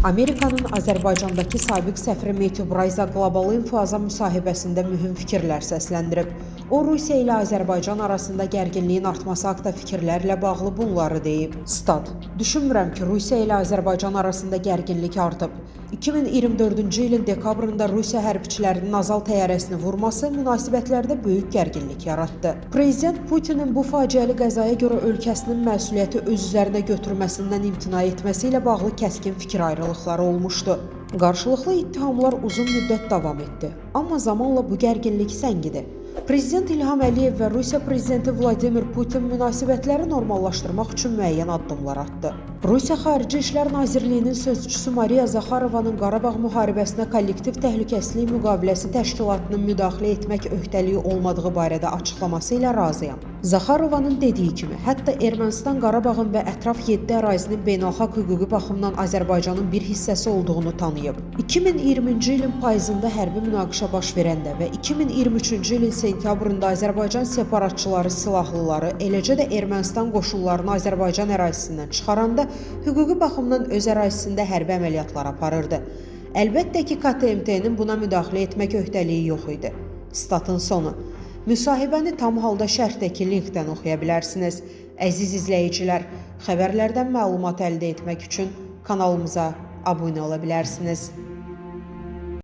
Amerikanın Azərbaycandakı sabiq səfiri Matthew Brayza qlobal infaza müsahibəsində mühüm fikirlər səsləndirib. O, Rusiya ilə Azərbaycan arasında gərginliyin artması haqda fikirlərlə bağlı bunları deyib. Stat: Düşünmürəm ki, Rusiya ilə Azərbaycan arasında gərginlik artıb. 2024-cü ilin dekabrında Rusiya hərbçilərinin Azal təyyarəsini vurması münasibətlərdə böyük gərginlik yaratdı. Prezident Putinin bu faciəli qəzaya görə ölkəsinin məsuliyyəti öz üzərinə götürməsindən imtina etməsi ilə bağlı kəskin fikir ayrılıqları olmuşdu. Qarşılıqlı ittihamlar uzun müddət davam etdi. Amma zamanla bu gərginlik səngidi. Prezident İlham Əliyev və Rusiya prezidenti Vladimir Putin münasibətləri normallaşdırmaq üçün müəyyən addımlar atdı. Rusiya Xarici İşlər Nazirliyinin sözçüsü Mariya Zaxarovanın Qarabağ müharibəsinə kollektiv təhlükəsizlik müqaviləsi təşkilatının müdaxilə etmək öhdəliyi olmadığı barədə açıqlaması ilə razıyam. Zaxarovanın dediyi kimi, hətta Ermənistan Qarabağın və ətraf 7 ərazinin beynəlxalq hüquqi baxımdan Azərbaycanın bir hissəsi olduğunu tanıyıb. 2020-ci ilin payızında hərbi münaqişə baş verəndə və 2023-cü ilin sentyabrında Azərbaycan separatçıları silahlıları, eləcə də Ermənistan qoşunlarını Azərbaycan ərazisindən çıxaranda hüquqi baxımdan öz ərazisində hərbi əməliyyatlar aparırdı. Əlbəttə ki, KTMT-nin buna müdaxilə etmək öhdəliyi yox idi. Statın sonu. Müsahibəni tam halda şərhdəki linkdən oxuya bilərsiniz. Əziz izləyicilər, xəbərlərdən məlumat əldə etmək üçün kanalımıza abunə ola bilərsiniz.